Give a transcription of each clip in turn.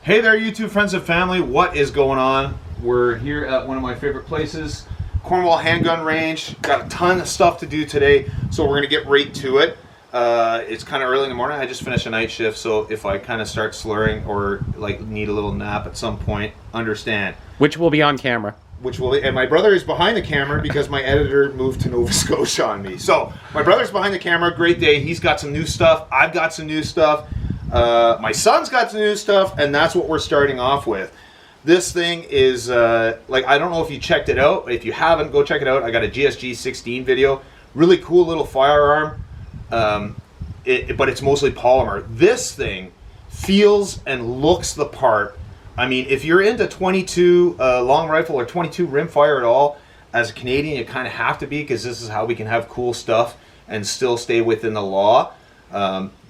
Hey there, YouTube friends and family. What is going on? We're here at one of my favorite places, Cornwall Handgun Range. Got a ton of stuff to do today, so we're going to get right to it. It's kind of early in the morning. I just finished a night shift, so if I kind of start slurring or like need a little nap at some point, understand. Which will be on camera. And my brother is behind the camera because my editor moved to Nova Scotia on me. So my brother's behind the camera. Great day. He's got some new stuff. I've got some new stuff. My son's got some new stuff, and that's what we're starting off with. This thing is, like, I don't know if you checked it out. If you haven't, go check it out. I got a GSG 16 video. Really cool little firearm, but it's mostly polymer. This thing feels and looks the part. I mean, if you're into 22 long rifle or 22 rimfire at all, as a Canadian, you kind of have to be, because this is how we can have cool stuff and still stay within the law.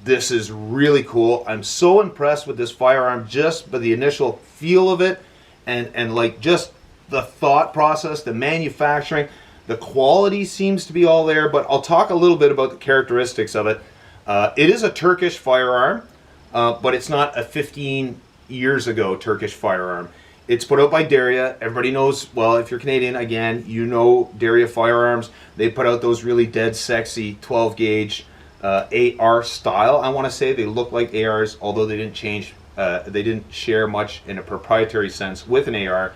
This is really cool. I'm so impressed with this firearm just by the initial feel of it and like just the thought process, the manufacturing. The quality seems to be all there, but I'll talk a little bit about the characteristics of it. It is a Turkish firearm, but it's not a 15 years ago Turkish firearm. It's put out by Derya. Everybody knows, well, if you're Canadian, again, you know Derya Firearms. They put out those really dead sexy 12 gauge AR style. I want to say they look like ARs, although they didn't change. They didn't share much in a proprietary sense with an AR,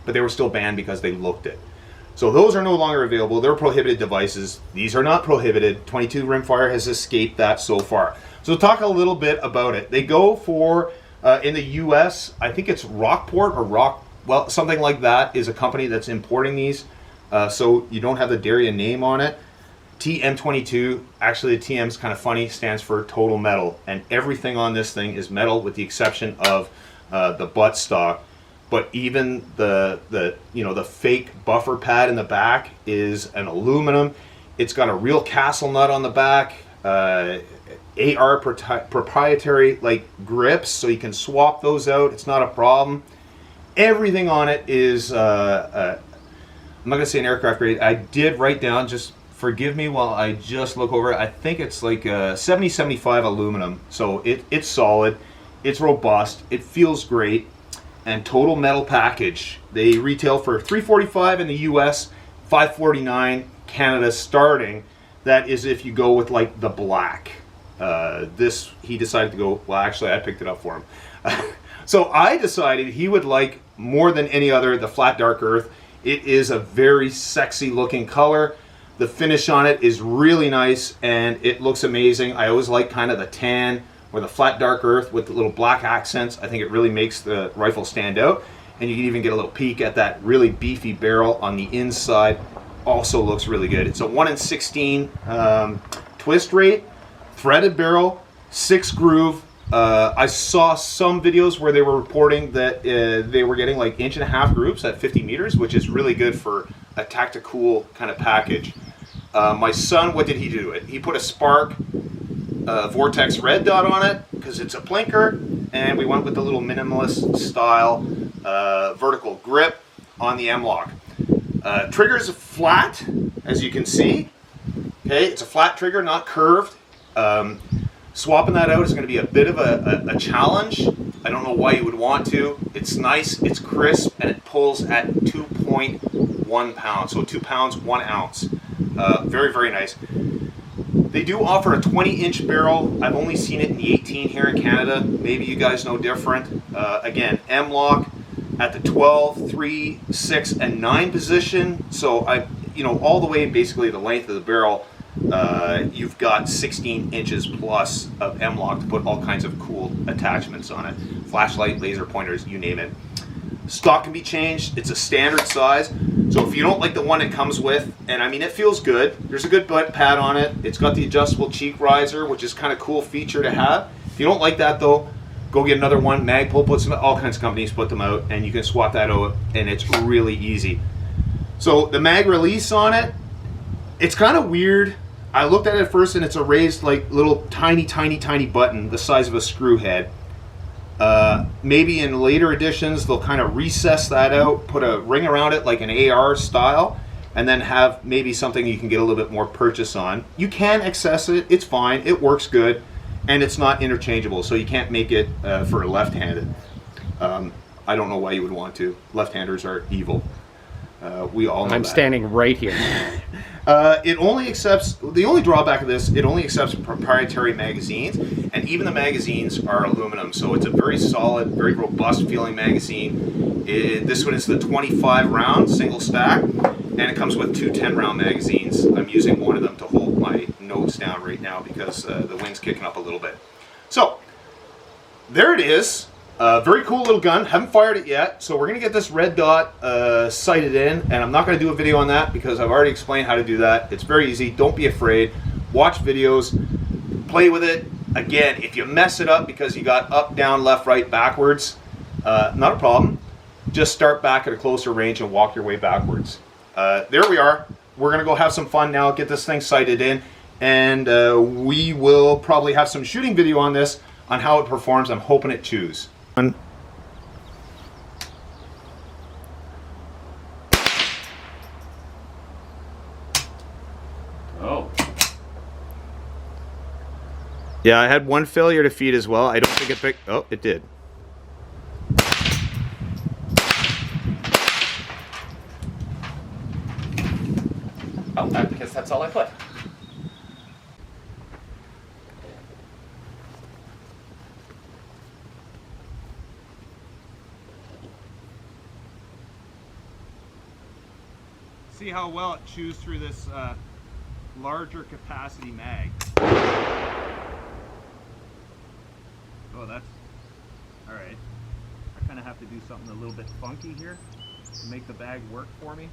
but they were still banned because they looked it. So those are no longer available. They're prohibited devices. These are not prohibited. 22 rimfire has escaped that so far. So talk a little bit about it. They go for in the U.S. I think it's Rockport or well, something like that is a company that's importing these. So you don't have the Derya name on it. TM-22, actually the TM's kind of funny, stands for total metal, and everything on this thing is metal with the exception of the butt stock. But even the fake buffer pad in the back is an aluminum. It's got a real castle nut on the back, AR proprietary like grips, so you can swap those out. It's not a problem. Everything on it is I'm not gonna say an aircraft grade. I did write down, just forgive me while I just look over it. I think it's like 70-75 aluminum. So it's solid, it's robust, it feels great, and total metal package. They retail for $345 in the US, $549 Canada starting. That is if you go with like the black. This, he decided to go, well actually I picked it up for him. So I decided he would like more than any other the flat dark earth. It is a very sexy looking color. The finish on it is really nice and it looks amazing. I always like kind of the tan or the flat dark earth with the little black accents. I think it really makes the rifle stand out. And you can even get a little peek at that really beefy barrel on the inside. Also looks really good. It's a 1 in 16 twist rate, threaded barrel, 6 groove. I saw some videos where they were reporting that they were getting like 1.5 groups at 50 meters, which is really good for a tacti-cool kind of package. My son, what did he do? He put a Spark Vortex red dot on it because it's a plinker, and we went with the little minimalist style vertical grip on the M-Lock. Trigger's flat, as you can see. Okay, it's a flat trigger, not curved. Swapping that out is going to be a bit of a challenge. I don't know why you would want to. It's nice, it's crisp, and it pulls at 2.1 pounds. So 2 pounds, 1 ounce. Very, very nice. They do offer a 20-inch barrel. I've only seen it in the 18 here in Canada. Maybe you guys know different. Again, M-Lock at the 12, 3, 6, and 9 position. So all the way basically the length of the barrel. You've got 16 inches plus of M-Lock to put all kinds of cool attachments on it. Flashlight, laser pointers, you name it. Stock can be changed. It's a standard size. So if you don't like the one it comes with, and I mean it feels good, there's a good butt pad on it. It's got the adjustable cheek riser, which is kind of cool feature to have. If you don't like that though, go get another one. Magpul puts them, all kinds of companies put them out, and you can swap that out, and it's really easy. So the mag release on it, it's kind of weird. I looked at it at first and it's a raised like little tiny button the size of a screw head. Maybe in later editions they'll kind of recess that out, put a ring around it like an AR style, and then have maybe something you can get a little bit more purchase on. You can access it, it's fine, it works good, and it's not interchangeable, so you can't make it for left-handed. I don't know why you would want to. Left-handers are evil. We all know I'm that. standing right here. It only accepts, the only drawback of this, it only accepts proprietary magazines, and even the magazines are aluminum, so it's a very solid, very robust feeling magazine. This one is the 25 round single stack, and it comes with two 10-round magazines. I'm using one of them to hold my notes down right now because the wind's kicking up a little bit. So, there it is. Very cool little gun. Haven't fired it yet, so we're going to get this red dot sighted in, and I'm not going to do a video on that because I've already explained how to do that. It's very easy. Don't be afraid. Watch videos. Play with it. Again, if you mess it up because you got up, down, left, right, backwards, not a problem. Just start back at a closer range and walk your way backwards. There we are. We're going to go have some fun now, get this thing sighted in, and we will probably have some shooting video on this, on how it performs. I'm hoping it chews. Oh. Yeah, I had one failure to feed as well. I don't think it picked. Oh, it did. Oh, because that's all I put. See how well it chews through this larger capacity mag. Oh, that's all right. I kind of have to do something a little bit funky here to make the bag work for me.